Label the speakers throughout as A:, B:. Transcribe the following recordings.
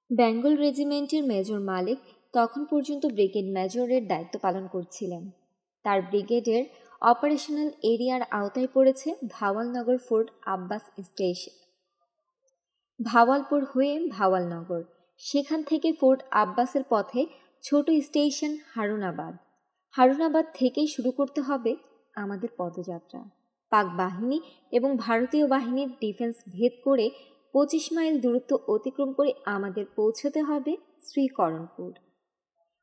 A: Bengal রেজিমেন্টের major মালিক তখন পর্যন্ত brigade মেজরের দায়িত্ব পালন করছিলেন। তার ব্রিগেডের অপারেশনাল এরিয়ার আওতায় পড়েছে ভাওয়ালনগর ফোর্ট আব্বাস স্টেশন, ভাওয়ালপুর হয়ে ভাওয়ালনগর, সেখান থেকে ফোর্ট আব্বাসের পথে ছোট স্টেশন হারুনাবাদ। হারুনাবাদ থেকেই শুরু করতে হবে আমাদের পদযাত্রা। পাক বাহিনী এবং ভারতীয় বাহিনীর ডিফেন্স ভেদ করে 25 মাইল দূরত্ব অতিক্রম করে আমাদের পৌঁছতে হবে শ্রীকরণপুর।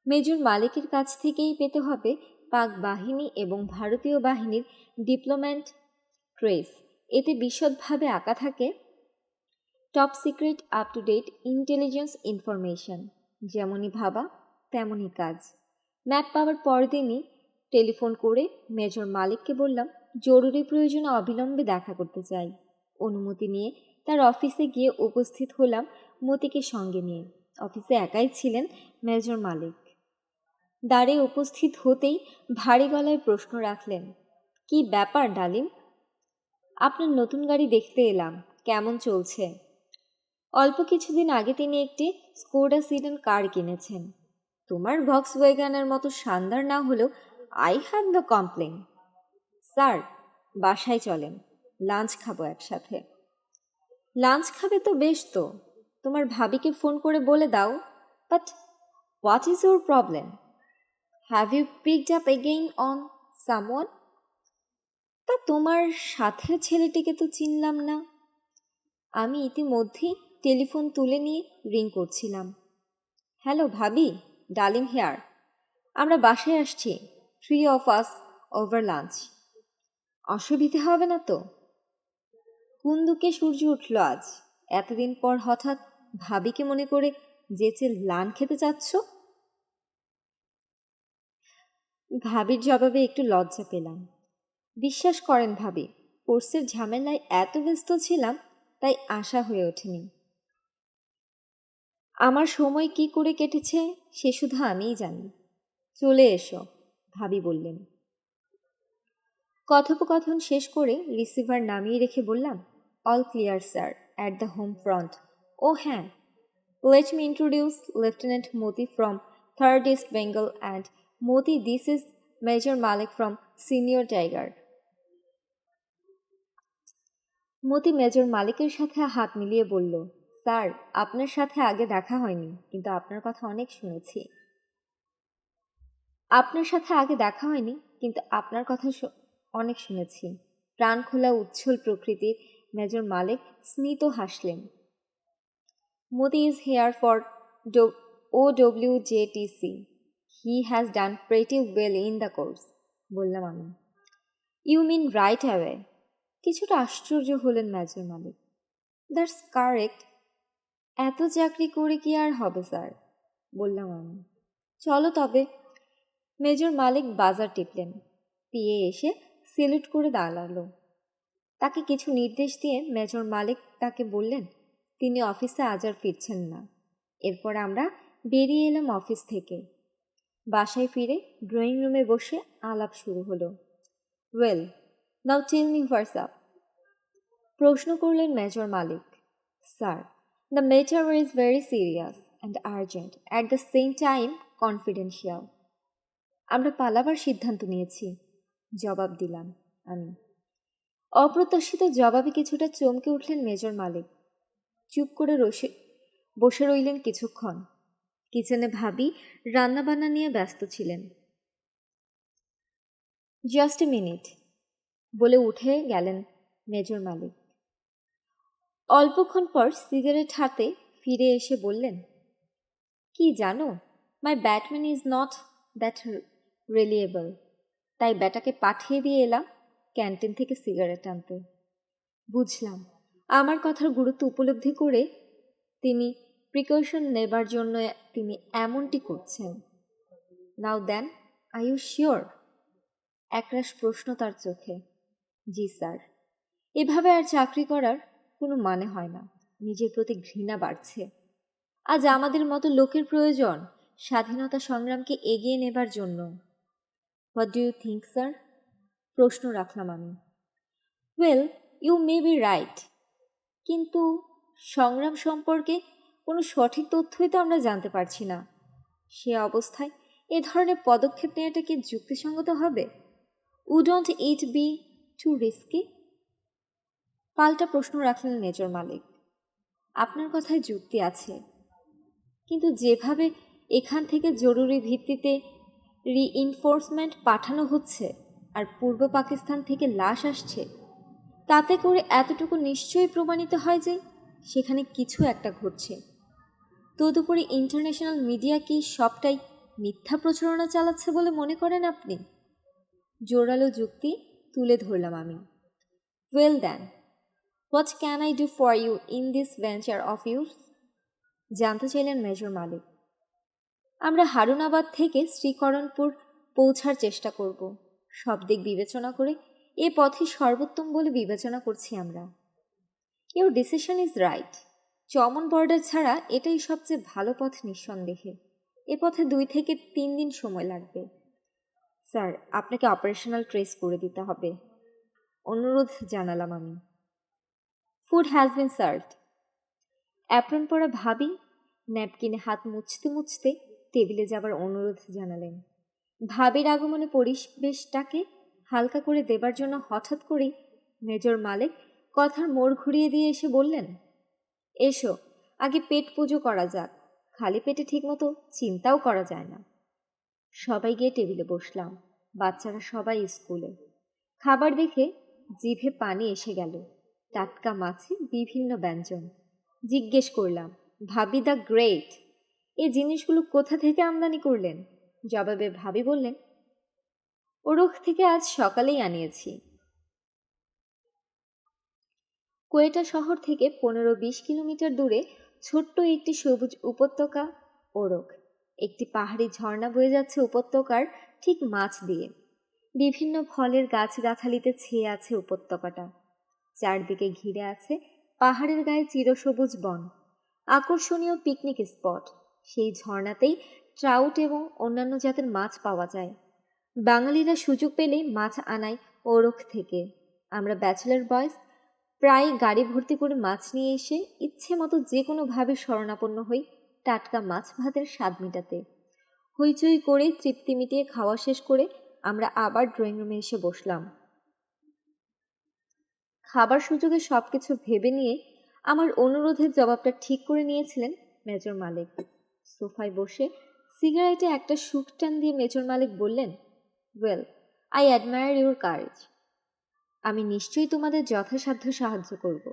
A: মেজর মালিকের কাছ থেকেই পেতে হবে পাক বাহিনী এবং ভারতীয় বাহিনীর ডিপ্লোম্যাট ট্রেস। এতে বিশদভাবে আঁকা থাকে top secret up to date intelligence information. যেমনই ভাবা তেমনই কাজ। ম্যাপ পাওয়ার পরদিনই টেলিফোন করে মেজর মালিককে বললাম জরুরি প্রয়োজনে অবিলম্বে দেখা করতে চাই। অনুমতি নিয়ে তার অফিসে গিয়ে উপস্থিত হলাম মতিকে সঙ্গে নিয়ে। অফিসে একাই ছিলেন মেজর মালিক। দ্বারে উপস্থিত হতেই ভারী গলায় প্রশ্ন রাখলেন, কি ব্যাপার ডালিম? আপনার নতুন গাড়ি দেখতে এলাম, কেমন চলছে? অল্প কিছুদিন আগে তিনি একটি স্কোডা সিডান কার কিনেছেন। তোমার ভক্সওয়াগনের মতো শানদার না হলেও I have no complain. Sir, বাসায় চলেন, লাঞ্চ খাবো একসাথে। লাঞ্চ খাবে তো বেশ তো, তোমার ভাবিকে ফোন করে বলে দাও। But what is your problem? Have you picked up again on someone? তা তোমার সাথের ছেলেটিকে তো চিনলাম না। আমি ইতিমধ্যেই টেলিফোন তুলে নিয়ে রিং করছিলাম। হ্যালো ভাবি, ডালিম হেয়ার। আমরা বাসায় আসছি, 3 of us ওভার লাঞ্চ। অসুবিধে হবে না তো? কোন দুকে সূর্য উঠল আজ? এতদিন পর হঠাৎ ভাবিকে মনে করে যেচে লান খেতে চাচ্ছ? ভাবির জবাবে একটু লজ্জা পেলাম। বিশ্বাস করেন ভাবি, কোর্সের ঝামেলায় এত ব্যস্ত ছিলাম তাই আশা হয়ে ওঠেনি। আমার সময় কি করে কেটেছে সে শুধু আমিই জানি। চলে এসো, ভাবি বললেন। কথোপকথন শেষ করে রিসিভার নামিয়ে রেখে বললাম, all clear sir, at the home front. ও হ্যাঁ, let me introduce lieutenant Moti from 3rd east Bengal and Moti, this is major Malik from senior tiger. Moti major মালিকের সাথে হাত মিলিয়ে বলল, স্যার, আপনার সাথে আগে দেখা হয়নি, কিন্তু আপনার কথা অনেক শুনেছি। আপনার সাথে আগে দেখা হয়নি কিন্তু আপনার কথা অনেক শুনেছি। প্রাণ খোলা উচ্ছল প্রকৃতির মেজর মালিক স্মিত হাসলেন। Modi is here for OWJTC. He has done pretty well in the course, বললাম আমি। You mean right away? কিছুটা আশ্চর্য হলেন মেজর মালিক। That's correct. এত চাকরি করে কি আর হবে স্যার, বললাম আমি। চলো তবে। মেজর মালিক বাজার টিপলেন। পিয়ে এসে সেলুট করে দাঁড়ালো। তাকে কিছু নির্দেশ দিয়ে মেজর মালিক তাকে বললেন তিনি অফিসে আজ আর ফিরছেন না। এরপর আমরা বেরিয়ে এলাম অফিস থেকে। বাসায় ফিরে ড্রয়িং রুমে বসে আলাপ শুরু হলো। ওয়েল, নাও টেল মি হোয়াটস আপ? প্রশ্ন করলেন major Malik. Sir, the matter is very serious and urgent, at the same time confidential. আমরা পালাবার সিদ্ধান্ত নিয়েছি, জবাব দিলাম আমি। অপ্রত্যাশিত জবাবে কিছুটা চমকে উঠলেন মেজর মালিক। চুপ করে বসে রইলেন কিছুক্ষণ। কিচেনে ভাবি রান্নাবান্না নিয়ে ব্যস্ত ছিলেন। জাস্ট এ মিনিট, বলে উঠে গেলেন মেজর মালিক। অল্পক্ষণ পর সিগারেট হাতে ফিরে এসে বললেন, কি জানো, মাই Batman is not that reliable. তাই ব্যাটাকে পাঠিয়ে দিয়ে এলাম ক্যান্টিন থেকে সিগারেট আনতে। বুঝলাম আমার কথার গুরুত্ব উপলব্ধি করে তিনি প্রিকশন নেবার জন্য তিনি এমনটি করছেন। নাও দেন, আর ইউ শিওর? একরাশ প্রশ্ন তার চোখে। জি স্যার। এভাবে আর চাকরি করার কোনো মানে হয় না। নিজের প্রতি ঘৃণা বাড়ছে। আজ আমাদের মতো লোকের প্রয়োজন স্বাধীনতা সংগ্রামকে এগিয়ে নেবার জন্য। What do you think sir? প্রশ্ন রাখলাম আমি। Well, you may be right, কিন্তু সংগ্রাম সম্পর্কে কোনো সঠিক তথ্যই তো আমরা জানতে পারছি না। সে অবস্থায় এ ধরনের পদক্ষেপ নেওয়াটা কি যুক্তিসঙ্গত হবে? Wouldn't it be two risky? পাল্টা প্রশ্ন রাখলেন মেজর মালিক। আপনার কথায় যুক্তি আছে, কিন্তু যেভাবে এখান থেকে জরুরি ভিত্তিতে রিইনফোর্সমেন্ট পাঠানো হচ্ছে আর পূর্ব পাকিস্তান থেকে লাশ আসছে, তাতে করে এতটুকু নিশ্চয়ই প্রমাণিত হয় যে সেখানে কিছু একটা ঘটছে। তদুপরি ইন্টারন্যাশনাল মিডিয়া কি সবটাই মিথ্যা প্রচারণা চালাচ্ছে বলে মনে করেন আপনি? জোরালো যুক্তি তুলে ধরলাম আমি। Well then, what can I do for you in this venture of your? জানতে চাইলেন মেজর মালিক। আমরা হারুনাবাদ থেকে শ্রীকরণপুর পৌঁছার চেষ্টা করব। সব দিক বিবেচনা করে এ পথই সর্বোত্তম বলে বিবেচনা করছি আমরা। Your decision is right. চমন বর্ডার ছাড়া এটাই সবচেয়ে ভালো পথ নিঃসন্দেহে। এ পথে 2 থেকে 3 দিন সময় লাগবে। স্যার, আপনাকে অপারেশনাল ট্রেস করে দিতে হবে, অনুরোধ জানালাম আমি। Food has been served. Apron পরা ভাবি ন্যাপকিনে হাত মুছতে মুছতে টেবিলে যাবার অনুরোধ জানালেন। ভাবির আগমনে পরিবেশটাকে হালকা করে দেবার জন্য হঠাৎ করেই মেজর মালিক কথার মোড় ঘুরিয়ে দিয়ে এসে বললেন, এসো, আগে পেট পুজো করা যাক, খালি পেটে ঠিকমতো চিন্তাও করা যায় না। সবাই গিয়ে টেবিলে বসলাম। বাচ্চারা সবাই স্কুলে। খাবার দেখে জিভে পানি এসে গেল। টাটকা মাছে বিভিন্ন ব্যঞ্জন। জিজ্ঞেস করলাম, ভাবি দ্য গ্রেট, এই জিনিসগুলো কোথা থেকে আমদানি করলেন? জবাবে ভাবি বললেন, ওরখ থেকে আজ সকালেই আনিয়েছি। কোয়েটা শহর থেকে 15-20 কিলোমিটার দূরে ছোট্ট একটি সবুজ উপত্যকা ওরখ। একটি পাহাড়ি ঝর্ণা বয়ে যাচ্ছে উপত্যকার ঠিক মাঝ দিয়ে। বিভিন্ন ফলের গাছগাছালিতে ছেয়ে আছে উপত্যকাটা। চারদিকে ঘিরে আছে পাহাড়ের গায়ে চিরসবুজ বন। আকর্ষণীয় পিকনিক স্পট। সেই ঝর্ণাতেই ট্রাউট এবং অন্যান্য জাতের মাছ পাওয়া যায়। বাঙালিরা সুযোগ পেলেই মাছ আনায় ওরখ থেকে। আমরা ব্যাচেলর বয়স প্রায় গাড়ি ভর্তি করে মাছ নিয়ে এসে ইচ্ছে মতো যে কোনোভাবে শরণাপন্ন হই টাটকা মাছ ভাতের স্বাদ মেটাতে। হইচই করে তৃপ্তি মিটিয়ে খাওয়া শেষ করে আমরা আবার ড্রয়িং রুমে এসে বসলাম। খাবার সুযোগে সবকিছু ভেবে নিয়ে আমার অনুরোধের জবাবটা ঠিক করে নিয়েছিলেন মেজর মালিক। সোফায় বসে সিগারেটে একটা সুখ টান দিয়ে মেজর মালিক বললেন, well, I admire your courage. আমি নিশ্চয়ই তোমাদের যথাসাধ্য সাহায্য করব।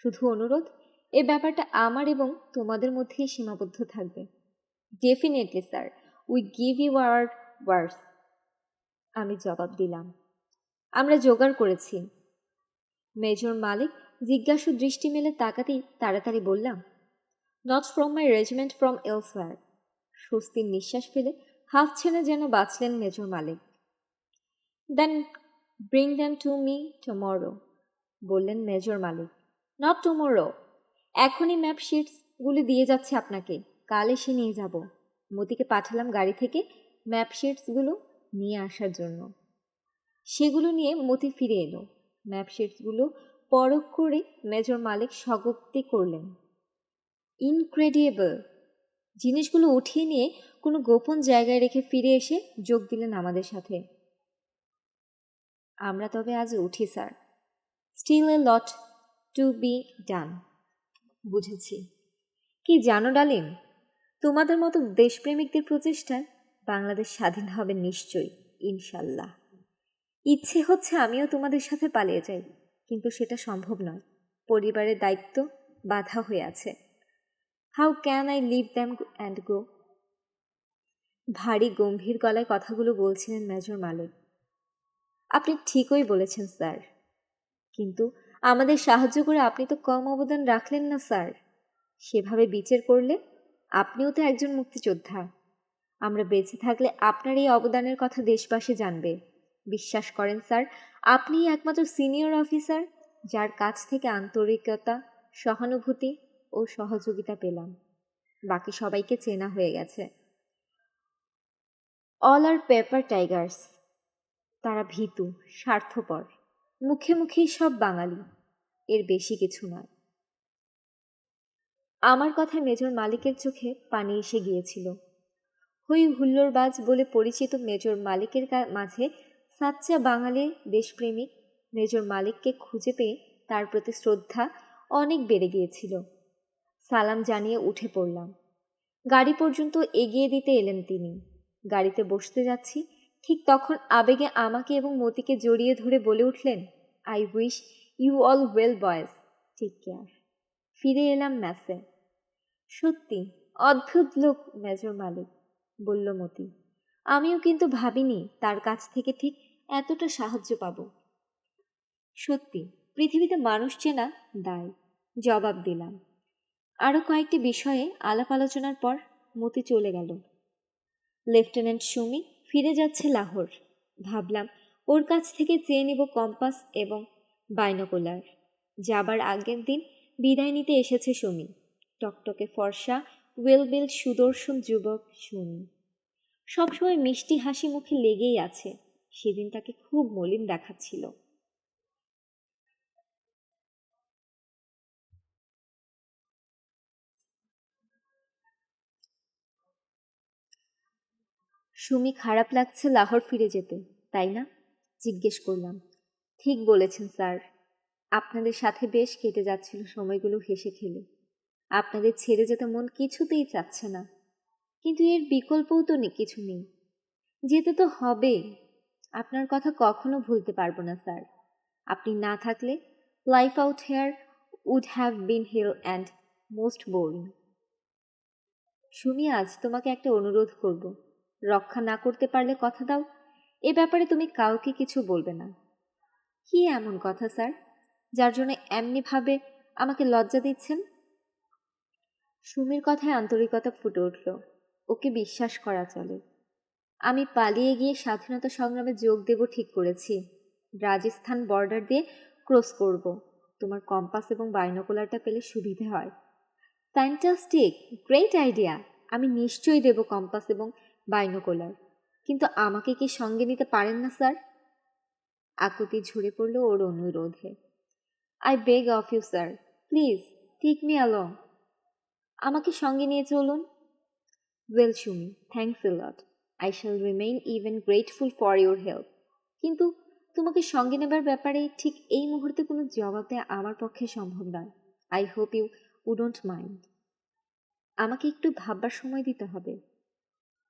A: শুধু অনুরোধ, এ ব্যাপারটা আমার এবং তোমাদের মধ্যেই সীমাবদ্ধ থাকবে। Definitely sir, we give you our words. আমি জবাব দিলাম। আমরা জোগাড় করেছি। মেজর মালিক জিজ্ঞাসু দৃষ্টি মেলে তাকাতেই তাড়াতাড়ি বললাম, not from my regiment, from elsewhere. স্বস্তির নিঃশ্বাস ফেলে হাফ ছেড়ে যেন বাঁচলেন major Malik. Then bring them to me tomorrow, বললেন মেজর মালিক। নট টুমরো, এখনই ম্যাপ শিটসগুলি দিয়ে যাচ্ছে আপনাকে, কাল এসে নিয়ে যাব। মতিকে পাঠালাম গাড়ি থেকে ম্যাপ শিটসগুলো নিয়ে আসার জন্য। সেগুলো নিয়ে মতি ফিরে এলো। ম্যাপ শিটসগুলো পরখ করে মেজর মালিক স্বগোক্তি করলেন, ইনক্রেডিবল। জিনিসগুলো উঠিয়ে নিয়ে কোনো গোপন জায়গায় রেখে ফিরে এসে যোগ দিলেন আমাদের সাথে। আমরা তবে আজ উঠি sir. Still a lot to be done. বুঝেছি। কি জানো ডালিম, তোমাদের মতো দেশপ্রেমিকদের প্রচেষ্টায় বাংলাদেশ স্বাধীন হবে নিশ্চয়ই, ইনশাল্লাহ। ইচ্ছে হচ্ছে আমিও তোমাদের সাথে পালিয়ে যাই, কিন্তু সেটা সম্ভব নয়। পরিবারের দায়িত্ব বাধা হয়ে আছে। How can I leave them and go? ভারী গম্ভীর গলায় কথাগুলো বলছিলেন মেজর মালিক। আপনি ঠিকই বলেছেন স্যার, কিন্তু আমাদের সাহায্য করে আপনি তো কম অবদান রাখলেন না স্যার। সেভাবে বিচার করলে আপনিও তো একজন মুক্তিযোদ্ধা। আমরা বেঁচে থাকলে আপনার এই অবদানের কথা দেশবাসী জানবে। বিশ্বাস করেন স্যার, আপনিই একমাত্র সিনিয়র অফিসার যার কাছ থেকে আন্তরিকতা, সহানুভূতি ও সহযোগিতা পেলাম। বাকি সবাইকে চেনা হয়ে গেছে। অল আর পেপার টাইগার্স। তারা ভীতু, স্বার্থপর, মুখে মুখেই সব বাঙালি, এর বেশি কিছু নয়। আমার কথায় মেজর মালিকের চোখে পানি এসে গিয়েছিল। হই হুল্লোড়বাজ বলে পরিচিত মেজর মালিকের মাঝে সাচ্চা বাঙালি দেশপ্রেমিক মেজর মালিককে খুঁজে পেয়ে তার প্রতি শ্রদ্ধা অনেক বেড়ে গিয়েছিল। সালাম জানিয়ে উঠে পড়লাম। গাড়ি পর্যন্ত এগিয়ে দিতে এলেন তিনি। গাড়িতে বসতে যাচ্ছি, ঠিক তখন আবেগে আমাকে এবং মতিকে জড়িয়ে ধরে বলে উঠলেন, I wish you all well boys, take care. ফিরে এলাম ম্যাসে। সত্যি অদ্ভুত লোক মেজর মালিক, বলল মতি। আমিও কিন্তু ভাবিনি তার কাছ থেকে ঠিক এতটা সাহায্য পাব। সত্যি পৃথিবীতে মানুষ চেনা দায়, জবাব দিলাম। আরও কয়েকটি বিষয়ে আলাপ আলোচনার পর মতি চলে গেল। লেফটেন্যান্ট সুমি ফিরে যাচ্ছে লাহোর। ভাবলাম ওর কাছ থেকে চেয়ে নেব কম্পাস এবং বাইনোকুলার। যাবার আগের দিন বিদায় নিতে এসেছে সুমি, টকটকে ফর্সা ওয়েলবিল সুদর্শন যুবক সুমি। সবসময় মিষ্টি হাসি মুখে লেগেই আছে। সেদিন তাকে খুব মলিন দেখাচ্ছিল। সুমি খারাপ লাগছে লাহোর ফিরে যেতে, তাই না? জিজ্ঞেস করলাম। ঠিক বলেছেন স্যার, আপনাদের সাথে বেশ কেটে যাচ্ছিল সময়গুলো হেসে খেলে। আপনাদের ছেড়ে যেতে মন কিছুতেই চাচ্ছে না, কিন্তু এর বিকল্পও তো কিছু নেই। যেতে তো হবে। আপনার কথা কখনো ভুলতে পারবো না স্যার। আপনি না থাকলে life out here would have been hell and most boring. Sumi, আজ তোমাকে একটা অনুরোধ করব। রক্ষা না করতে পারলে কথা দাও, এ ব্যাপারে তুমি কাউকে কিছু বলবে না। কি এমন কথা স্যার, যার জন্য এমনিভাবে আমাকে লজ্জা দিচ্ছেন? সুমির কথায় আন্তরিকতা ফুটে উঠল। ওকে বিশ্বাস করা চলে। আমি পালিয়ে গিয়ে স্বাধীনতা সংগ্রামে যোগ দেব ঠিক করেছি। রাজস্থান বর্ডার দিয়ে ক্রস করব। তোমার কম্পাস এবং বাইনোকুলারটা পেলে সুবিধে হয়। Fantastic, great idea. আমি নিশ্চয়ই দেব কম্পাস এবং বাইনোকুলার। কিন্তু আমাকে কি সঙ্গে নিতে পারেন না স্যার? আকুতি ঝরে পড়ল ওর অনুরোধে। I beg of you sir, please take me along. আমাকে সঙ্গে নিয়ে চলুন। Well Sumi, thanks a lot. I shall remain even grateful for your help. কিন্তু তোমাকে সঙ্গে নেবার ব্যাপারে ঠিক এই মুহূর্তে কোনো জবাব দেওয়া আমার পক্ষে সম্ভব নয়। I hope you wouldn't mind. আমাকে একটু ভাববার সময় দিতে হবে।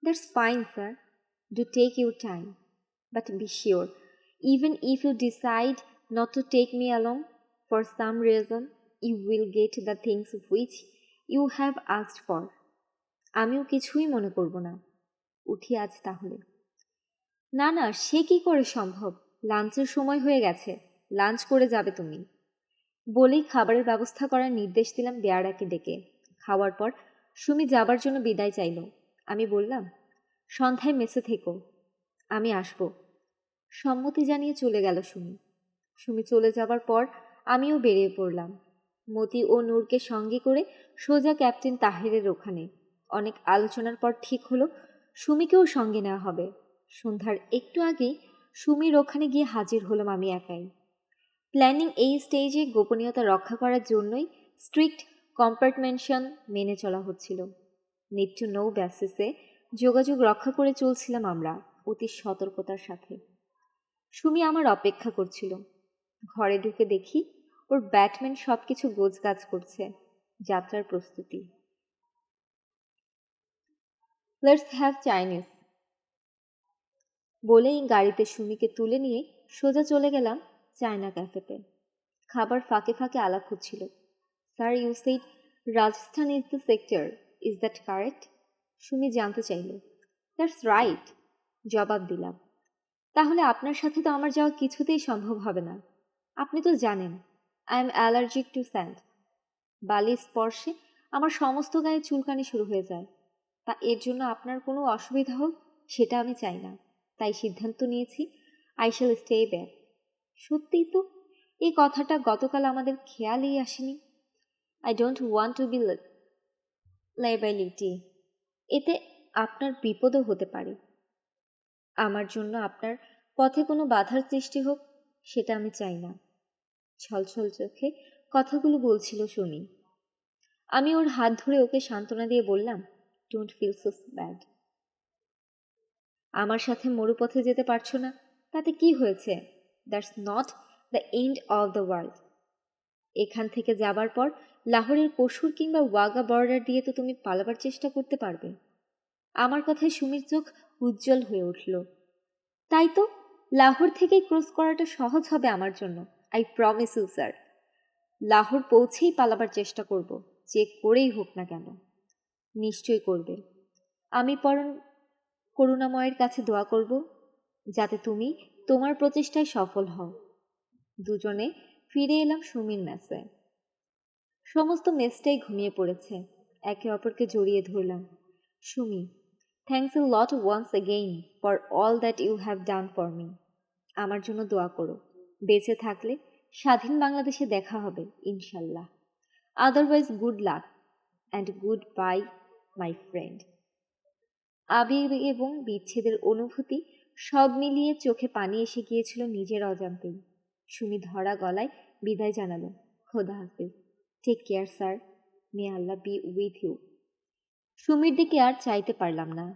A: That's fine sir, do take your time, but be sure, even if you decide not to take me along for some reason, you will get the things which you have asked for. আমিও কিছুই মনে করব না। উঠি আজ তাহলে। না না, সে কি করে সম্ভব? লাঞ্চের সময় হয়ে গেছে, লাঞ্চ করে যাবে তুমি। বলেই খাবারের ব্যবস্থা করার নির্দেশ দিলাম বেয়ারাকে ডেকে। খাওয়ার পর সুমি যাবার জন্য বিদায় চাইল। আমি বললাম, সন্ধ্যায় মেসে থেকো, আমি আসব। সম্মতি জানিয়ে চলে গেল সুমি। সুমি চলে যাবার পর আমিও বেরিয়ে পড়লাম। মতি ও নূরকে সঙ্গে করে সোজা ক্যাপ্টেন তাহেরের ওখানে। অনেক আলোচনার পর ঠিক হলো সুমিকেও সঙ্গে নেওয়া হবে। সন্ধ্যার একটু আগেই সুমির ওখানে গিয়ে হাজির হলাম আমি একাই। প্ল্যানিং এই স্টেজে গোপনীয়তা রক্ষা করার জন্যই স্ট্রিক্ট কম্পার্টমেন্টেশন মেনে চলা হচ্ছিল। নিড টু নো বেসিসে যোগাযোগ রক্ষা করে চলছিলাম আমরা অতি সতর্কতার সাথে। সুমি আমার অপেক্ষা করছিল। ঘরে ঢুকে দেখি ওর ব্যাটম্যান সব কিছু গোছগাছ করছে। যাত্রার প্রস্তুতি। লেটস হ্যাভ চাইনিজ বলেই গাড়িতে সুমিকে তুলে নিয়ে সোজা চলে গেলাম চায়না ক্যাফেতে। খাবার ফাঁকে ফাঁকে আলাপ হচ্ছিল। Sir, you said Rajasthan is the sector, is that correct? Sumi জানতে চাইল। দ্যাটস রাইট, জবাব দিলাম। তাহলে আপনার সাথে তো আমার যাওয়া কিছুতেই সম্ভব হবে না। আপনি তো জানেন I am allergic two sand. বালির স্পর্শে আমার সমস্ত গায়ে চুলকানি শুরু হয়ে যায়। তা এর জন্য আপনার কোনো অসুবিধা হোক সেটা আমি চাই না। তাই সিদ্ধান্ত নিয়েছি আই শ্যাল স্টে ব্যাক। সত্যিই তো, এই কথাটা গতকাল আমাদের খেয়ালই আসেনি। I don't want to be liability. এতে আপনার বিপদও হতে পারে। আমার জন্য আপনার পথে কোনো বাধার সৃষ্টি হোক সেটা আমি চাই না। ছলছল চোখে কথাগুলো বলছিল সুমি। আমি ওর হাত ধরে ওকে সান্ত্বনা দিয়ে বললাম, ডোন্ট ফিল সো ব্যাড। আমার সাথে মরুপথে যেতে পারছো না, তাতে কি হয়েছে? That's not the end of the world. এখান থেকে যাবার পর লাহোরের কসুর কিংবা ওয়াগা বর্ডার দিয়ে তো তুমি পালাবার চেষ্টা করতে পারবে। আমার কথায় সুমির চোখ উজ্জ্বল হয়ে উঠল। তাই তো, লাহোর থেকেই ক্রস করাটা সহজ হবে আমার জন্য। I promise you sir, Lahore পৌঁছেই পালাবার চেষ্টা করব, যে করেই হোক না কেন। নিশ্চয়ই করবে। আমি পরম করুণাময়ের কাছে দোয়া করব যাতে তুমি তোমার প্রচেষ্টায় সফল হও। দুজনে ফিরে এলাম সুমির মেসে। সমস্ত মেসটাই ঘুমিয়ে পড়েছে। একে অপরকে জড়িয়ে ধরলাম। Sumi, thanks a lot once again for all that you have done for me. আমার জন্য দোয়া করো। বেঁচে থাকলে স্বাধীন বাংলাদেশে দেখা হবে ইনশাল্লাহ। Otherwise good luck and good bye my friend. আবেগ এবং বিচ্ছেদের অনুভূতি সব মিলিয়ে চোখে পানি এসে গিয়েছিল নিজের অজান্তেই। সুমি ধরা গলায় বিদায় জানালো, খোদা হাফিজ, take care sir, may Allah be with you. সুমির দিকে আর চাইতে পারলাম না।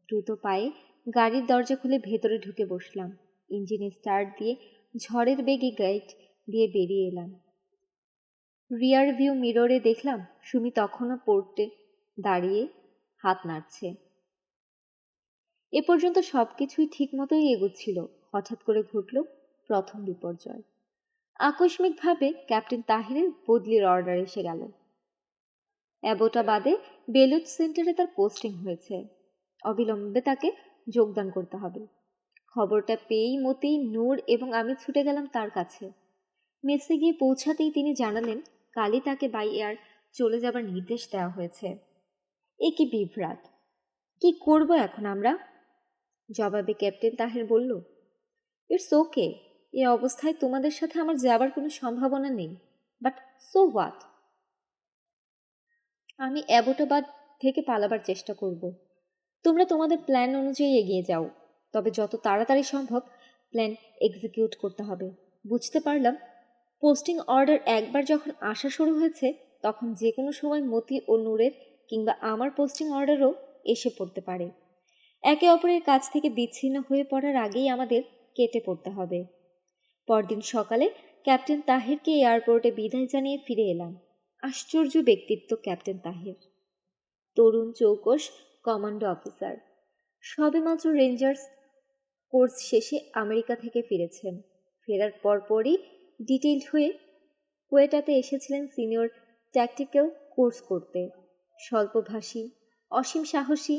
A: দ্রুত পায়ে গাড়ির দরজা খুলে ভেতরে ঢুকে বসলাম। ইঞ্জিনে স্টার্ট দিয়ে ঝড়ের বেগে গেট দিয়ে বেরিয়ে এলাম। রিয়ার ভিউ মিররে দেখলাম সুমি তখনও পোর্টে দাঁড়িয়ে হাত নাড়ছে। এ পর্যন্ত সবকিছুই ঠিক মতোই এগোচ্ছিল। হঠাৎ করে ঘটল প্রথম বিপর্যয়। আকস্মিকভাবে ক্যাপ্টেন তাহিরের বদলির অর্ডার এসে গেল। অ্যাবোটাবাদে বেলুচ সেন্টারে তার পোস্টিং হয়েছে। অবিলম্বে তাকে যোগদান করতে হবে। খবরটা পেয়েই মতি, নূর এবং আমি ছুটে গেলাম তার কাছে। মেসে গিয়ে পৌঁছাতেই তিনি জানালেন কালই তাকে বাই এয়ার চলে যাবার নির্দেশ দেওয়া হয়েছে। এ কি বিভ্রাট! কি করব এখন আমরা? জবাবে ক্যাপ্টেন তাহির বলল, ইটস ওকে, এ অবস্থায় তোমাদের সাথে আমার যাবার কোনো সম্ভাবনা নেই, বাট সো হোয়াট? আমি অ্যাবোটাবাদ থেকে পালাবার চেষ্টা করব। তোমরা তোমাদের প্ল্যান অনুযায়ী এগিয়ে যাও, তবে যত তাড়াতাড়ি সম্ভব প্ল্যান এক্সিকিউট করতে হবে। বুঝতে পারলাম পোস্টিং অর্ডার একবার যখন আসা শুরু হয়েছে তখন যে কোনো সময় মতি ও নূরের কিংবা আমার পোস্টিং অর্ডারও এসে পড়তে পারে। একে অপরের কাছ থেকে বিচ্ছিন্ন হয়ে পড়ার আগেই আমাদের কেটে পড়তে হবে। পরদিন সকালে ক্যাপ্টেন তাহিরকে এয়ারপোর্টে বিদায় জানিয়ে ফিরে এলাম। আশ্চর্য ব্যক্তিত্ব ক্যাপ্টেন তাহির। তরুণ, চৌকস কমান্ডো অফিসার। সবেমাত্র রেঞ্জার্স কোর্স শেষে আমেরিকা থেকে ফিরেছেন। ফেরার পরপরই ডিটেইলড হয়ে কোয়েটাতে এসেছিলেন সিনিয়র ট্যাকটিক্যাল কোর্স করতে। স্বল্পভাষী, অসীম সাহসী,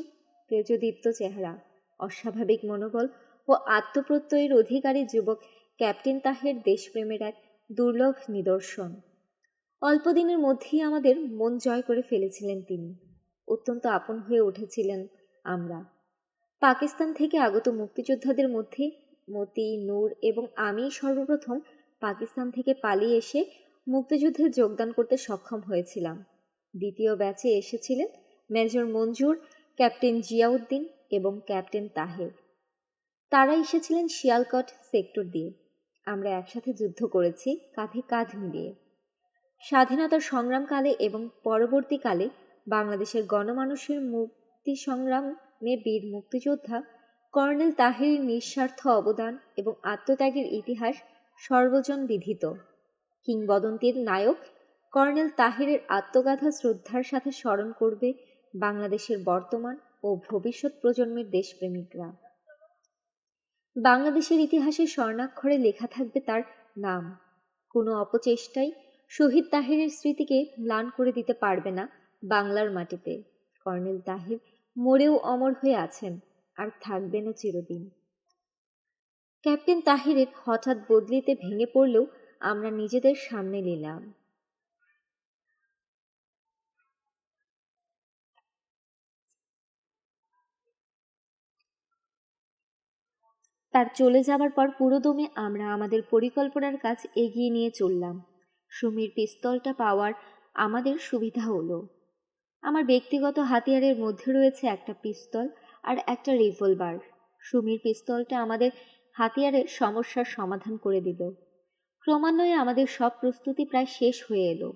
A: তেজদীপ্ত চেহারা, অস্বাভাবিক মনোবল ও আত্মপ্রত্যয়ের অধিকারী যুবক ক্যাপ্টেন তাহের দেশপ্রেমের এক দুর্লভ নিদর্শন। অল্প দিনের মধ্যেই আমাদের মন জয় করে ফেলেছিলেন তিনি। অত্যন্ত আপন হয়ে উঠেছিলেন আমরা। পাকিস্তান থেকে আগত মুক্তিযোদ্ধাদের মধ্যে মতি, নূর এবং আমি সর্বপ্রথম পাকিস্তান থেকে পালিয়ে এসে মুক্তিযুদ্ধে যোগদান করতে সক্ষম হয়েছিলাম। দ্বিতীয় ব্যাচে এসেছিলেন মেজর মঞ্জুর, ক্যাপ্টেন জিয়াউদ্দিন এবং ক্যাপ্টেন তাহের। তারা এসেছিলেন শিয়ালকট সেক্টর দিয়ে। আমরা একসাথে যুদ্ধ করেছি, কাঁধে কাঁধ মিলিয়ে। স্বাধীনতার সংগ্রামকালে এবং পরবর্তীকালে বাংলাদেশের গণমানুষের মুক্তি সংগ্রামে বীর মুক্তিযোদ্ধা কর্নেল তাহিরের নিঃস্বার্থ অবদান এবং আত্মত্যাগের ইতিহাস সর্বজন বিদিত। কিংবদন্তির নায়ক কর্নেল তাহিরের আত্মগাথা শ্রদ্ধার সাথে স্মরণ করবে বাংলাদেশের বর্তমান ও ভবিষ্যৎ প্রজন্মের দেশপ্রেমিকরা। বাংলাদেশের ইতিহাসে স্বর্ণাক্ষরে লেখা থাকবে তার নাম। কোনো অপচেষ্টাই শহীদ তাহিরের স্মৃতিকে ম্লান করে দিতে পারবে না বাংলার মাটিতে। কর্নেল তাহির মরেও অমর হয়ে আছেন, আর থাকবেনও চিরদিন। ক্যাপ্টেন তাহিরের হঠাৎ বদলিতে ভেঙে পড়লেও আমরা নিজেদের সামনে নিলাম। তার চলে যাবার পর পুরোদমে আমরা আমাদের পরিকল্পনার কাজ এগিয়ে নিয়ে চললাম। সুমির পিস্তলটা পাওয়ার আমাদের সুবিধা হলো। আমার ব্যক্তিগত হাতিয়ারের মধ্যে রয়েছে একটা পিস্তল আর একটা রিভলভার। সুমির পিস্তলটা আমাদের হাতিয়ারের সমস্যার সমাধান করে দিল। ক্রমান্বয়ে আমাদের সব প্রস্তুতি প্রায় শেষ হয়ে এলো।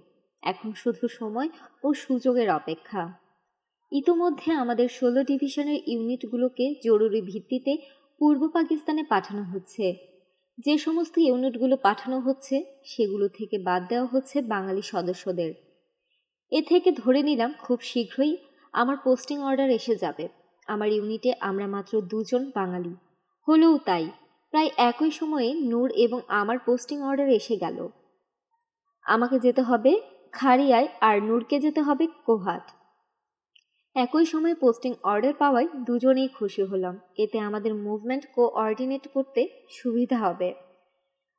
A: এখন শুধু সময় ও সুযোগের অপেক্ষা। ইতোমধ্যে আমাদের ১৬ ডিভিশনের ইউনিটগুলোকে জরুরি ভিত্তিতে পূর্ব পাকিস্তানে পাঠানো হচ্ছে। যে সমস্ত ইউনিটগুলো পাঠানো হচ্ছে সেগুলো থেকে বাদ দেওয়া হচ্ছে বাঙালি সদস্যদের। এ থেকে ধরে নিলাম খুব শীঘ্রই আমার পোস্টিং অর্ডার এসে যাবে। আমার ইউনিটে আমরা মাত্র ২ জন বাঙালি। হলেও তাই, প্রায় একই সময়ে নূর এবং আমার পোস্টিং অর্ডার এসে গেল। আমাকে যেতে হবে খাড়িয়ায় আর নূরকে যেতে হবে কোহাট। একই সময়ে পোস্টিং অর্ডার পাওয়ায় দুজনেই খুশি হলাম। এতে আমাদের মুভমেন্ট কোঅর্ডিনেট করতে সুবিধা হবে।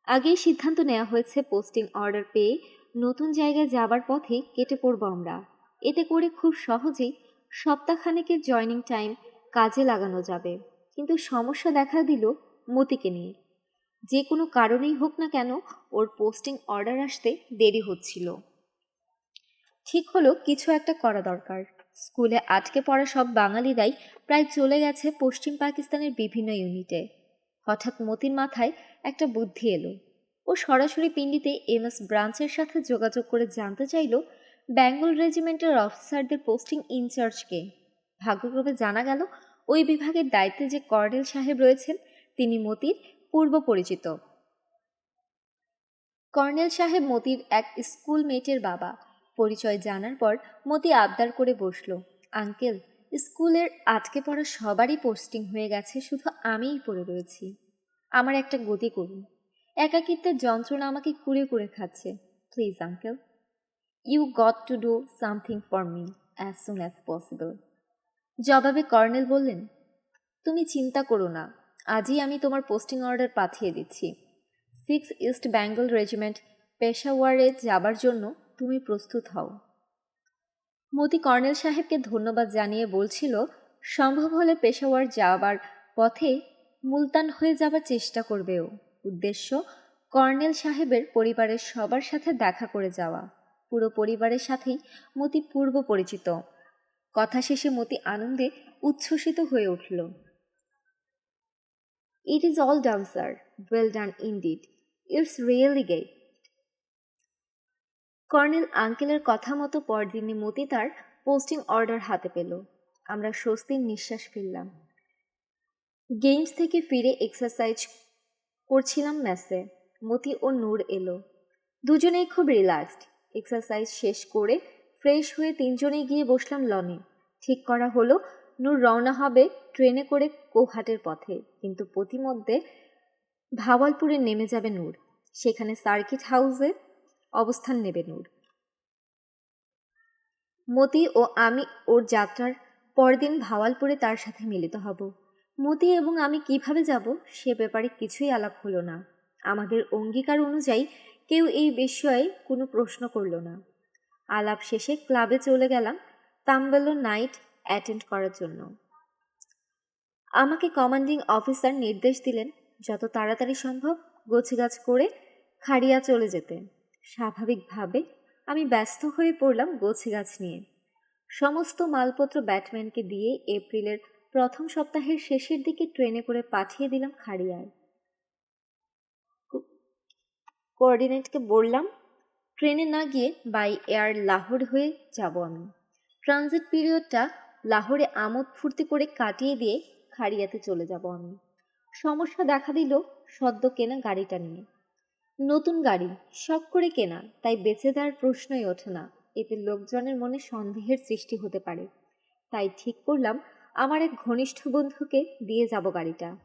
A: আগেই সিদ্ধান্ত নেওয়া হয়েছে পোস্টিং অর্ডার পেয়ে নতুন জায়গায় যাবার পথে কেটে পড়ব আমরা। এতে করে খুব সহজেই সপ্তাহখানেকের জয়নিং টাইম কাজে লাগানো যাবে। কিন্তু সমস্যা দেখা দিল মতিকে নিয়ে। যে কোনো কারণেই হোক না কেন ওর পোস্টিং অর্ডার আসতে দেরি হচ্ছিল। ঠিক হলো কিছু একটা করা দরকার। স্কুলে আটকে পড়া সব বাঙালিরাই প্রায় চলে গেছে পশ্চিম পাকিস্তানের বিভিন্ন ইউনিটে। হঠাৎ মতির মাথায় একটা বুদ্ধি এলো। ও সরাসরি পিন্ডিতে এমএস ব্রাঞ্চের সাথে যোগাযোগ করে জানতে চাইল বেঙ্গল রেজিমেন্টের অফিসারদের পোস্টিং ইনচার্জকে। ভাগ্যক্রমে জানা গেল ওই বিভাগের দায়িত্বে যে কর্নেল সাহেব রয়েছেন তিনি মতির পূর্ব পরিচিত। কর্নেল সাহেব মতির এক স্কুলমেটের বাবা। পরিচয় জানার পর মতি আবদার করে বসল, আঙ্কেল, স্কুলের আটকে পড়া সবারই পোস্টিং হয়ে গেছে, শুধু আমিই পড়ে রয়েছি। আমার একটা গতি করুন। একাকিত্বের যন্ত্রণা আমাকে কুড়ে কুড়ে খাচ্ছে। Please uncle, you got to do something for me as soon as possible. জবাবে কর্নেল বললেন, তুমি চিন্তা করো না, আজই আমি তোমার পোস্টিং অর্ডার পাঠিয়ে দিচ্ছি। 6 ইস্ট বেঙ্গল রেজিমেন্ট পেশাওয়ারে যাবার জন্য তুমি প্রস্তুত হও। মতি কর্নেল সাহেবকে ধন্যবাদ জানিয়ে বলছিল সম্ভব হলে পেশাওয়ার যাবার পথে মুলতান হয়ে যাবার চেষ্টা করবে ও। উদ্দেশ্য কর্নেল সাহেবের পরিবারের সবার সাথে দেখা করে যাওয়া। পুরো পরিবারের সাথেই মতি পূর্ব পরিচিত। কথা শেষে মতি আনন্দে উচ্ছ্বসিত হয়ে উঠল। It is all done, sir. Well done indeed. It's really great. Colonel আঙ্কেলের কথা মতো পরদিনে মতি তার পোস্টিং অর্ডার হাতে পেল। আমরা স্বস্তির নিঃশ্বাস ফেললাম। গেমস থেকে ফিরে এক্সারসাইজ করছিলাম মেসে। মতি ও নূর এলো। দুজনেই খুব রিল্যাক্সড। এক্সারসাইজ শেষ করে ফ্রেশ হয়ে তিনজনেই গিয়ে বসলাম লনে। ঠিক করা হলো নূর রওনা হবে ট্রেনে করে কোহাটের পথে, কিন্তু পথিমধ্যে ভাওয়ালপুরে নেমে যাবে নূর। সেখানে সার্কিট হাউসে অবস্থান নেবে নূর। মতি ও আমি ওর যাত্রার পরদিন ভাওয়ালপুরে তার সাথে মিলিত হব। মতি এবং আমি কিভাবে যাব সে ব্যাপারে কিছুই আলাপ হলো না। আমাদের অঙ্গীকার অনুযায়ী কেউ এই বিষয়ে কোনো প্রশ্ন করল না। আলাপ শেষে ক্লাবে চলে গেলাম তাম্বেলো নাইট অ্যাটেন্ড করার জন্য। আমাকে কমান্ডিং অফিসার নির্দেশ দিলেন যত তাড়াতাড়ি সম্ভব গোছগাছ করে খাড়িয়া চলে যেতে। স্বাভাবিকভাবে আমি ব্যস্ত হয়ে পড়লাম গোছগাছ নিয়ে। সমস্ত মালপত্র ব্যাটম্যানকে দিয়ে এপ্রিলের প্রথম সপ্তাহের শেষের দিকে ট্রেনে করে পাঠিয়ে দিলাম খাড়িয়ায়। কোঅর্ডিনেটকে বললাম ট্রেনে না গিয়ে বাই এয়ার লাহোর হয়ে যাব আমি। ট্রানজিট পিরিয়ডটা লাহোরে আমোদ ফুর্তি করে কাটিয়ে দিয়ে খাড়িয়াতে চলে যাব আমি। সমস্যা দেখা দিল সদ্য কেনা গাড়িটা নিয়ে। নতুন গাড়ি, শখ করে কেনা, তাই বেঁচে দেওয়ার প্রশ্নই ওঠে না। এতে লোকজনের মনে সন্দেহের সৃষ্টি হতে পারে। তাই ঠিক করলাম আমার এক ঘনিষ্ঠ বন্ধুকে দিয়ে যাব গাড়িটা।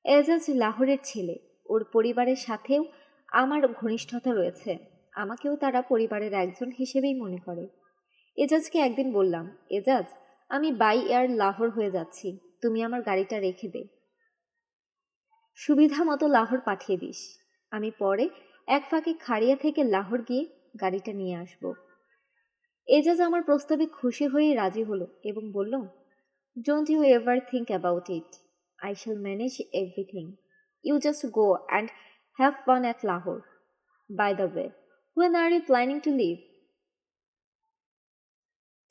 A: এজাজ লাহোরের ছেলে, ওর পরিবারের সাথেও আমার ঘনিষ্ঠতা রয়েছে। আমাকেও তারা পরিবারের একজন হিসেবেই মনে করে। এজাজকে একদিন বললাম, এজাজ, আমি বাই এয়ার লাহোর হয়ে যাচ্ছি, তুমি আমার গাড়িটা রেখে দে। সুবিধা মতো লাহোর পাঠিয়ে দিস। আমি পরে এক ফাঁকে খাড়িয়া থেকে লাহোর গিয়ে গাড়িটা নিয়ে আসব। এজাজ আমার প্রস্তাবে খুশি হয়ে রাজি হলো এবং বলল, don't you ever think about it, I shall manage everything, you just go and have fun at Lahore. By the way, when are you planning to leave?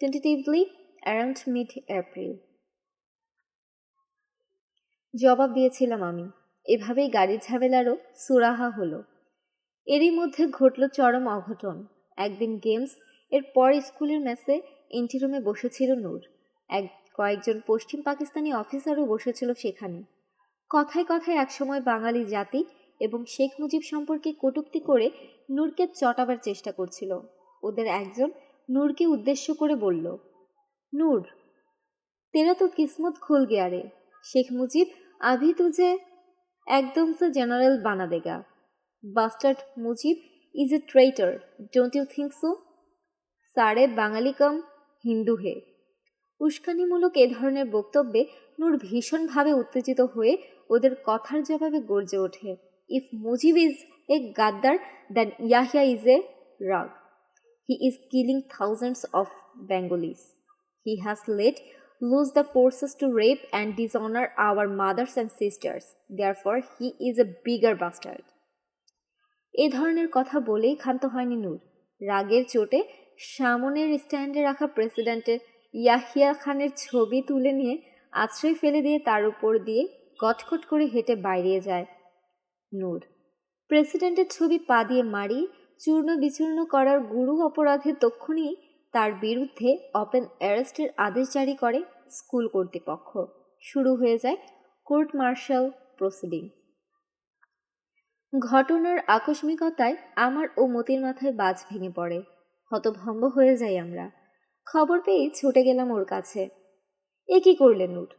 A: Tentatively around mid-April. জবাব দিয়েছিলাম আমি। এভাবেই গাড়ির ঝামেলারও সুরাহা হলো। এরই মধ্যে ঘটল চরম অঘটন। একদিন গেমস এর পর স্কুলের মেসে এন্টিরুমে বসেছিল নূর। কয়েকজন পশ্চিম পাকিস্তানি অফিসারও বসেছিল সেখানে। কথায় কথায় একসময় বাঙালি জাতি এবং শেখ মুজিব সম্পর্কে কটূক্তি করে নূরকে চটাবার চেষ্টা করছিল। ওদের একজন নূরকে উদ্দেশ্য করে বলল, নূর, তেরা তো কিসমত খুল গয়া রে, শেখ মুজিব अभी तुझे एकदम से जनरल बना देगा। Bastard Mujib is a traitor, don't you think so? सारे बाঙালি कम हिंदू है। উস্কানিমূলক এ ধরনের বক্তব্যে নূর ভীষণভাবে উত্তেজিত হয়ে ওদের কথার জবাবে গর্জে ওঠে, ইফ মুজিব ইজ এ গাদ্দার then Yahya is a rogue. He is killing thousands of Bengalis. He has let lose the forces to rape and dishonor our mothers and sisters. Therefore, he is a bigger bastard. এই ধরনের কথা বলেই ক্ষান্ত হয়নি নূর। রাগের চোটে সামনের স্ট্যান্ডে রাখা প্রেসিডেন্টের ইয়াহিয়া খানের ছবি তুলে নিয়ে আশ্রয় ফেলে দিয়ে তার উপর দিয়ে গটখট করে হেঁটে বাইরে যায় নূর। প্রেসিডেন্টের ছবি পা দিয়ে মারিয়ে চূর্ণ বিচূর্ণ করার গুরু অপরাধে তক্ষুনি তার বিরুদ্ধে ওপেন অ্যারেস্টের আদেশ জারি করে স্কুল কর্তৃপক্ষ। শুরু হয়ে যায় কোর্ট মার্শাল প্রসিডিং। ঘটনার আকস্মিকতায় আমার ও মতির মাথায় বাজ ভেঙে পড়ে। হতভম্ব হয়ে যাই আমরা। খবর পেয়ে ছুটে গেলাম ওর কাছে। এ কি করলে নূর?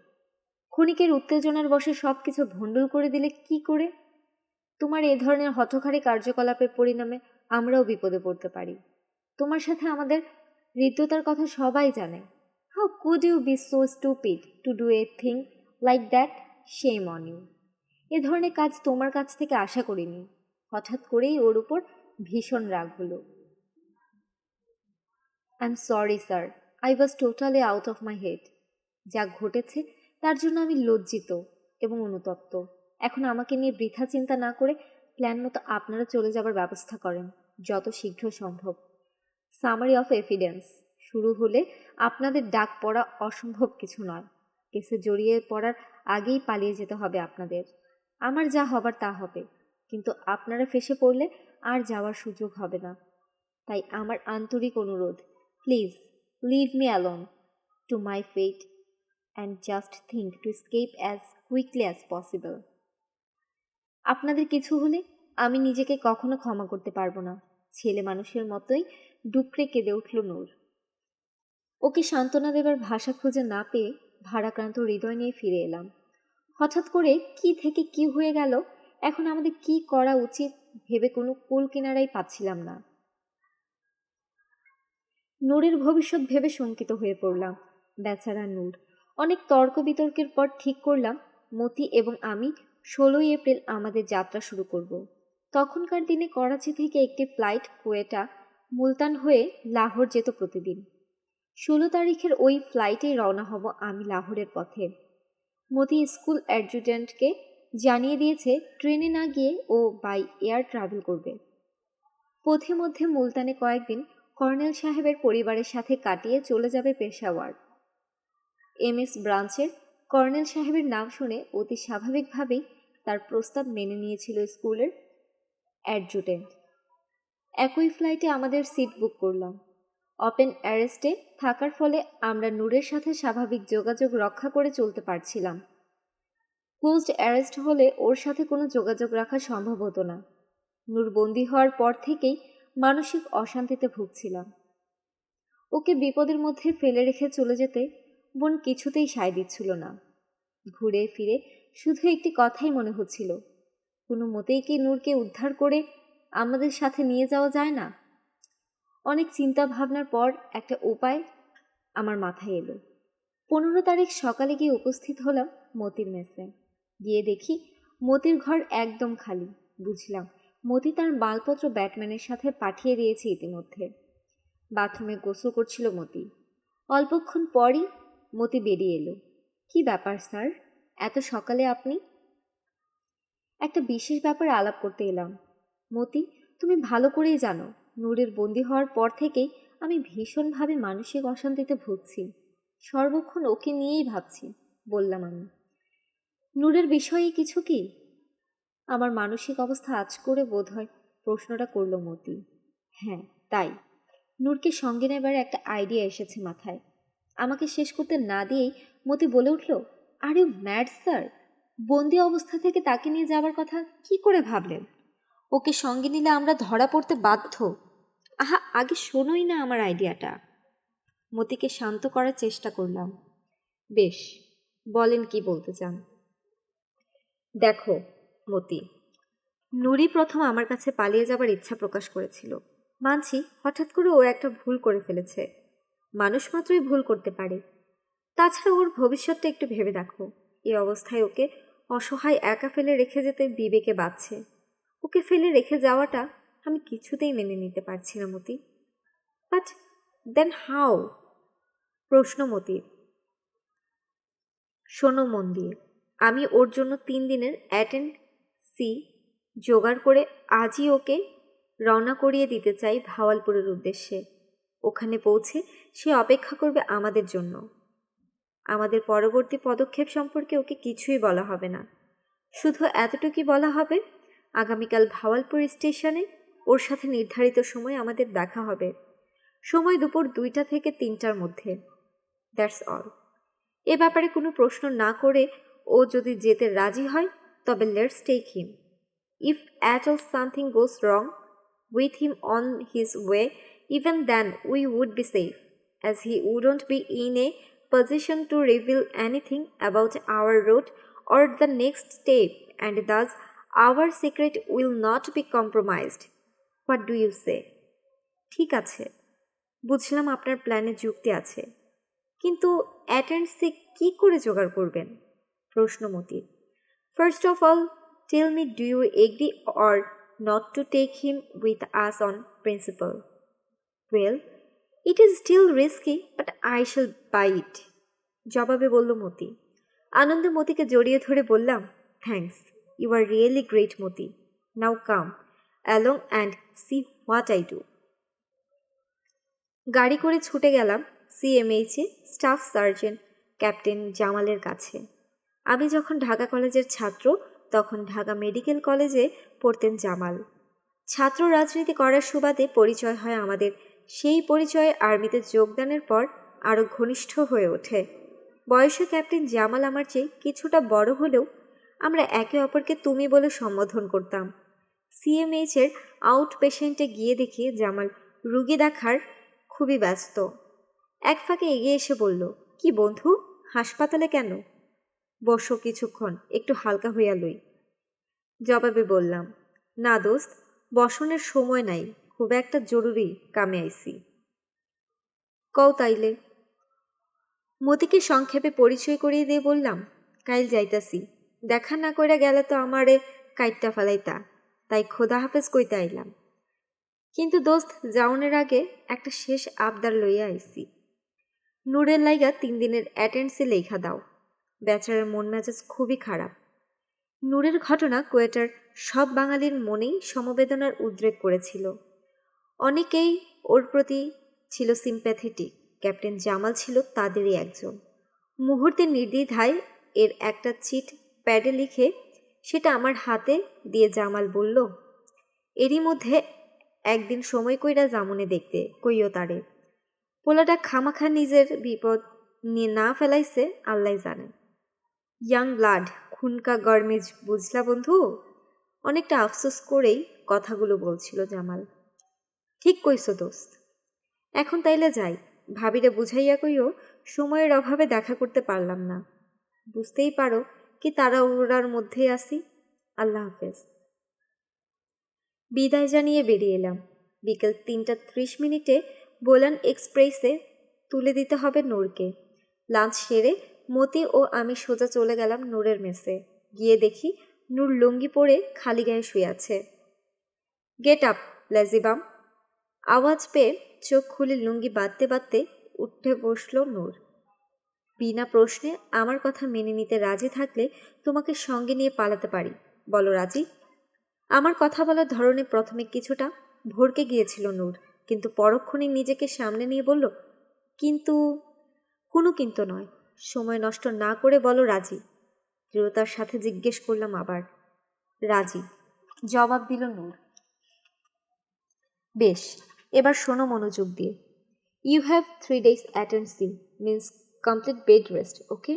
A: ক্ষণিকের উত্তেজনার বশে সব কিছু ভণ্ডুল করে দিলে কি করে? তোমার এ ধরনের হঠকারী কার্যকলাপের পরিণামে আমরাও বিপদে পড়তে পারি। তোমার সাথে আমাদের হৃদ্যতার কথা সবাই জানে। How could you be so stupid to do a thing like that? Shame on you. এ ধরনের কাজ তোমার কাছ থেকে আশা করিনি। হঠাৎ করেই ওর উপর ভীষণ রাগ হলো। I am sorry sir, I was totally out of my head. যা ঘটেছে তার জন্য আমি লজ্জিত এবং অনুতপ্ত। এখন আমাকে নিয়ে বৃথা চিন্তা না করে প্ল্যান মতো আপনারা চলে যাবার ব্যবস্থা করেন যত শীঘ্র সম্ভব। সামারি অফ এভিডেন্স শুরু হলে আপনাদের ডাক পড়া অসম্ভব কিছু নয়। কেসে জড়িয়ে পড়ার আগেই পালিয়ে যেতে হবে আপনাদের। আমার যা হবার তা হবে, কিন্তু আপনারা ফেসে পড়লে আর যাওয়ার সুযোগ হবে না। তাই আমার আন্তরিক অনুরোধ, please leave me alone to my fate and just think to escape as quickly as possible. আপনাদের কিছু হলে আমি নিজেকে কখনো ক্ষমা করতে পারবো না। ছেলে মানুষের মতোই ডুকরে কেঁদে উঠল নূর। ওকে সান্ত্বনা দেবার ভাষা খুঁজে না পেয়ে ভারাক্রান্ত হৃদয় নিয়ে ফিরে এলাম। হঠাৎ করে কি থেকে কি হয়ে গেল, এখন আমাদের কি করা উচিত ভেবে কোনো কুল কিনারাই পাচ্ছিলাম না। নূরের ভবিষ্যৎ ভেবে শঙ্কিত হয়ে পড়লাম। বেচারা নূর। অনেক তর্ক বিতর্কের পর ঠিক করলাম মতি এবং আমি 16ই এপ্রিল আমাদের যাত্রা শুরু করব। তখনকার দিনে করাচি থেকে একটি ফ্লাইট কোয়েটা মুলতান হয়ে লাহোর যেত প্রতিদিন। 16 তারিখের ওই ফ্লাইটেই রওনা হব আমি লাহোরের পথে। মতি স্কুল অ্যাডজুটেন্টকে জানিয়ে দিয়েছে ট্রেনে না গিয়ে ও বাই এয়ার ট্রাভেল করবে। পথে মধ্যে মুলতানে কয়েকদিন কর্নেল সাহেবের পরিবারের সাথে কাটিয়ে চলে যাবে পেশাওয়ার। MS ব্রাঞ্চের কর্নেল সাহেবের নাম শুনে অতি স্বাভাবিকভাবেই তার প্রস্তাব মেনে নিয়েছিল স্কুলের অ্যাডজুটেন্ট। একই ফ্লাইটে আমাদের সিট বুক করলাম। ওপেন অ্যারেস্টে থাকার ফলে আমরা নূরের সাথে স্বাভাবিক যোগাযোগ রক্ষা করে চলতে পারছিলাম। ক্লোজড অ্যারেস্ট হলে ওর সাথে কোনো যোগাযোগ রাখা সম্ভব হতো না। নূর বন্দী হওয়ার পর থেকেই মানসিক অশান্তিতে ভুগছিলাম। ওকে বিপদের মধ্যে ফেলে রেখে চলে যেতে বোন কিছুতেই সায় দিচ্ছিল না। ঘুরে ফিরে শুধু একটি কথাই মনে হচ্ছিল, কোনো মতেই কি নূরকে উদ্ধার করে আমাদের সাথে নিয়ে যাওয়া যায় না? অনেক চিন্তা ভাবনার পর একটা উপায় আমার মাথায় এলো। 15 তারিখ সকালে গিয়ে উপস্থিত হলাম মতির মেসে। গিয়ে দেখি মতির ঘর একদম খালি। বুঝলাম মতি তার মালপত্র ব্যাটম্যানের সাথে পাঠিয়ে দিয়েছে ইতিমধ্যে। বাথরুমে গোসল করছিল মতি। অল্পক্ষণ পরই মতি বেরিয়ে এলো। কি ব্যাপার স্যার, এত সকালে আপনি? একটা বিশেষ ব্যাপারে আলাপ করতে এলাম। মতি, তুমি ভালো করেই জানো নূরের বন্দী হওয়ার পর থেকেই আমি ভীষণভাবে মানসিক অশান্তিতে ভুগছি। সর্বক্ষণ ওকে নিয়েই ভাবছি, বললাম আমি। নূরের বিষয়ে কিছু কি? আমার মানসিক অবস্থা আঁচ করে বোধ হয় প্রশ্নটা করল মতি। হ্যাঁ তাই। নূরকে সঙ্গে নেবার একটা আইডিয়া এসেছে মাথায়। আমাকে শেষ করতে না দিয়েই মতি বলে উঠল, আর ইউ ম্যাড স্যার? বন্দি অবস্থা থেকে তাকে নিয়ে যাবার কথা কি করে ভাবলেন? ওকে সঙ্গে নিলে আমরা ধরা পড়তে বাধ্য। আহা, আগে শোনোই না আমার আইডিয়াটা। মতিকে শান্ত করার চেষ্টা করলাম। বেশ, বলেন কি বলতে চান। দেখো মতি, নুরি প্রথম আমার কাছে পালিয়ে যাবার ইচ্ছা প্রকাশ করেছিল। মানছি হঠাৎ করে ও একটা ভুল করে ফেলেছে। মানুষ মাত্রই ভুল করতে পারে। তাছাড়া ওর ভবিষ্যৎটা একটু ভেবে দেখো। এই অবস্থায় ওকে অসহায় একা ফেলে রেখে যেতে বিবেকে বাধছে। ওকে ফেলে রেখে যাওয়াটা আমি কিছুতেই মেনে নিতে পারছি না মতি। But then how? প্রশ্ন মতির। শোনো মন দিয়ে, আমি ওর জন্য 3 দিনের অ্যাটেন্ড-সি জোগাড় করে আজই ওকে রওনা করিয়ে দিতে চাই ভাওয়ালপুরের উদ্দেশ্যে। ওখানে পৌঁছে সে অপেক্ষা করবে আমাদের জন্য। আমাদের পরবর্তী পদক্ষেপ সম্পর্কে ওকে কিছুই বলা হবে না। শুধু এতটুকুই বলা হবে, আগামীকাল ভাওয়ালপুর স্টেশনে ওর সাথে নির্ধারিত সময় আমাদের দেখা হবে। সময় দুপুর 2টা থেকে 3টার মধ্যে। That's all. এ ব্যাপারে কোনো প্রশ্ন না করে ও যদি যেতে রাজি হয়, তবে let's take him. If at all something goes wrong with him on his way, even then we would be safe, as he wouldn't be in a position to reveal anything about our route or the next step, and thus our secret will not be compromised. What do you say? ঠিক আছে, বুঝলাম আপনার প্ল্যানে যুক্তি আছে, কিন্তু অ্যাটেন্ডসি কি করে জোগাড় করবেন? প্রশ্ন মতির। First of all, tell me, do you agree or not to take him with us on principle? Well, it is still risky, but I shall buy it. জবাবে বলল মতি। আনন্দে মতিকে জড়িয়ে ধরে বললাম, thanks, you are really great Moti. Now come along and see what I do. গাড়ি করে ছুটে গেলাম সিএমএইচে স্টাফ সার্জেন্ট ক্যাপ্টেন জামালের কাছে। আমি যখন ঢাকা কলেজের ছাত্র, তখন ঢাকা মেডিকেল কলেজে পড়তেন জামাল। ছাত্র রাজনীতি করার সুবাদে পরিচয় হয় আমাদের। সেই পরিচয়ে আর্মিতে যোগদানের পর আরও ঘনিষ্ঠ হয়ে ওঠে। বয়সে ক্যাপ্টেন জামাল আমার চেয়ে কিছুটা বড় হলেও আমরা একে অপরকে তুমি বলে সম্বোধন করতাম। সিএমএইচের আউট পেশেন্টে গিয়ে দেখি জামাল রুগী দেখার খুবই ব্যস্ত। এক ফাঁকে এগিয়ে এসে বলল, কি বন্ধু, হাসপাতালে কেন? বসো কিছুক্ষণ, একটু হালকা হইয়া লই। জবাবে বললাম, না দোস্ত, বসনের সময় নাই, খুব একটা জরুরি কামে আইছি। কও তাইলে। মতিকে সংক্ষেপে পরিচয় করিয়ে দিয়ে বললাম, কাইল যাইতাছি, দেখা না কইরা গেলে তো আমারে কাইটটা ফেলাইতা, তাই খোদা হাফেজ কইতে আইলাম। কিন্তু দোস্ত, যাওনের আগে একটা শেষ আবদার লইয়া আইছি। নূরের লাইগা 3 দিনের অ্যাটেন্ডসি লেখা দাও। বেচারার মন মেজাজ খুবই খারাপ। নূরের ঘটনা কুয়েটার সব বাঙালির মনেই সমবেদনার উদ্রেক করেছিল। অনেকেই ওর প্রতি ছিল সিম্প্যাথেটিক। ক্যাপ্টেন জামাল ছিল তাদেরই একজন। মুহূর্তে নির্দ্বিধায় এর একটা চিট প্যাডে লিখে সেটা আমার হাতে দিয়ে জামাল বলল, এরই মধ্যে একদিন সময় কইরা জামুনে দেখতে কইও তারে। পোলাটা খামাখা নিজের বিপদ নিয়ে না ফেলাইছে আল্লাহ জানে। ইয়াং ব্লাড, খুনকা গরমিজ, বুঝলা বন্ধু? অনেকটা আফসোস করেই কথাগুলো বলছিল জামাল। ঠিক কইছো দোস্ত। এখন তাইলে যাই, ভাবিরে বুঝাইয়া কইও সময়ের অভাবে দেখা করতে পারলাম না। বুঝতেই পারো কি তারা ওরার মধ্যেই আসি। আল্লাহ হাফেজ। বিদায় জানিয়ে বেরিয়ে এলাম। বিকেল 3:30 বোলান এক্সপ্রেসে তুলে দিতে হবে নূরকে। লাঞ্চ সেরে মতি ও আমি সোজা চলে গেলাম নূরের মেসে। গিয়ে দেখি নূর লুঙ্গি পরে খালি গায়ে শুয়ে আছে। Get up lazy bum. আওয়াজ পেয়ে চোখ খুলে লুঙ্গি বাঁধতে বাঁধতে উঠে বসল নূর। বিনা প্রশ্নে আমার কথা মেনে নিতে রাজি থাকলে তোমাকে সঙ্গে নিয়ে পালাতে পারি, বলো রাজি? আমার কথা বলার ধরনে প্রথমে কিছুটা ভরকে গিয়েছিল নূর, কিন্তু পরক্ষণে নিজেকে সামনে নিয়ে বলল, কিন্তু। কোনো কিন্তু নয়, সময় নষ্ট না করে বলো রাজি। দৃঢ়তার সাথে জিজ্ঞেস করলাম আবার। রাজি, জবাব দিল নূর। বেশ, এবার শোনো মনোযোগ দিয়ে। ইউ হ্যাভ 3 days অ্যাটেন্সি means complete bed rest, okay?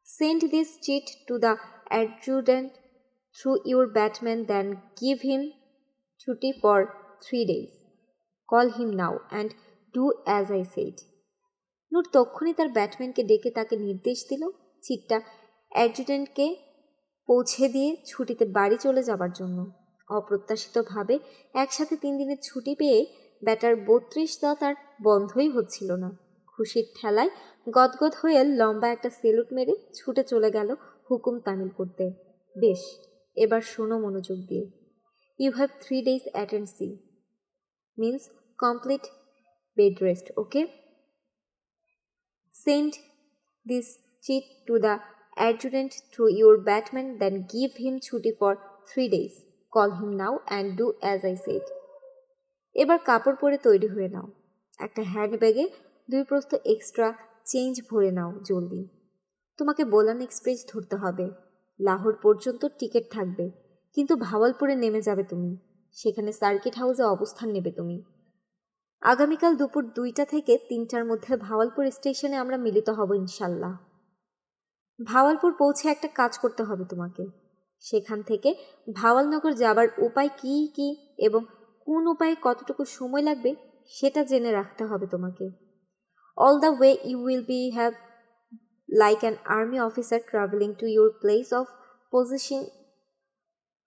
A: Send this chit to the adjutant through your batman, then give him chhuti for 3 days. Call him now and do as I said. Noor তক্ষুনি তার ব্যাটম্যানকে ডেকে তাকে নির্দেশ দিল চিটটা অ্যাডজুটেন্টকে পৌঁছে দিয়ে ছুটিতে বাড়ি চলে যাবার জন্য। অপ্রত্যাশিতভাবে একসাথে 3 দিনের ছুটি পেয়ে ব্যাটার 32 দাঁত আর বন্ধই হচ্ছিল না। খুশির ঠেলায় গদগদ হয়ে লম্বা একটা সেলুট মেরে ছুটে চলে গেল হুকুম তামিল করতে। বেশ, এবার শোনো মনোযোগ দিয়ে। ইউ হ্যাভ 3 days অ্যাটেন্সি means complete bed rest, okay? Send this cheat to the adjutant through your batman, then give him ছুটি for 3 days. Call him now and do as I said. এবার কাপড় পরে তৈরি হয়ে নাও। একটা হ্যান্ডব্যাগে 2 প্রস্থ এক্সট্রা চেঞ্জ ভরে নাও জলদি। তোমাকে বোলান এক্সপ্রেস ধরতে হবে। লাহোর পর্যন্ত টিকিট থাকবে, কিন্তু ভাওয়ালপুরে নেমে যাবে তুমি। সেখানে সার্কিট হাউসে অবস্থান নেবে তুমি। আগামীকাল দুপুর 2টা থেকে 3টার মধ্যে ভাওয়ালপুর স্টেশনে আমরা মিলিত হব ইনশাল্লাহ। ভাওয়ালপুর পৌঁছে একটা কাজ করতে হবে তোমাকে। সেখান থেকে ভাওয়ালনগর যাবার উপায় কি কি এবং কোন উপায়ে কতটুকু সময় লাগবে সেটা জেনে রাখতে হবে তোমাকে। All the way you will be have like an army officer travelling to your place of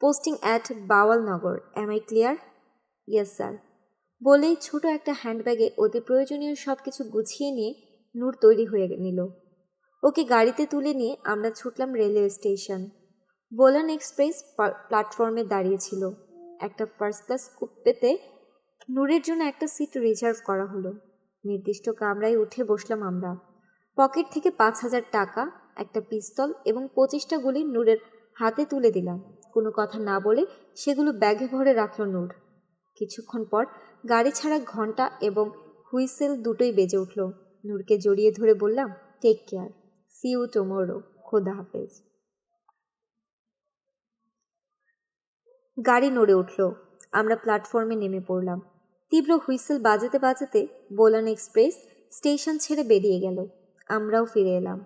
A: posting at Bahawalnagar. Am I clear? Yes sir. বলেই ছোট একটা হ্যান্ডব্যাগে অতি প্রয়োজনীয় সব কিছু গুছিয়ে নিয়ে নূর তৈরি হয়ে নিল। ওকে গাড়িতে তুলে নিয়ে আমরা ছুটলাম রেলওয়ে স্টেশন। বোলান এক্সপ্রেস প্ল্যাটফর্মে দাঁড়িয়েছিল। একটা ফার্স্ট ক্লাস কুপেতে নূরের জন্য একটা সিট রিজার্ভ করা হলো। নির্দিষ্ট কামরায় উঠে বসলাম আমরা। পকেট থেকে 5,000 টাকা, একটা পিস্তল এবং 25টা গুলি নূরের হাতে তুলে দিলাম। কোনো কথা না বলে সেগুলো ব্যাগে ভরে রাখল নূর। কিছুক্ষণ পর গাড়ি ছাড়া ঘন্টা এবং হুইসেল দুটোই বেজে উঠল। নূরকে জড়িয়ে ধরে বললাম, take care, see you tomorrow, খোদা হাফেজ। গাড়ি নড়ে উঠল। আমরা প্ল্যাটফর্মে নেমে পড়লাম। তীব্র হুইসেল বাজাতে বাজাতে বোলান এক্সপ্রেস স্টেশন ছেড়ে বেরিয়ে গেল। আমরাও ফিরে এলাম।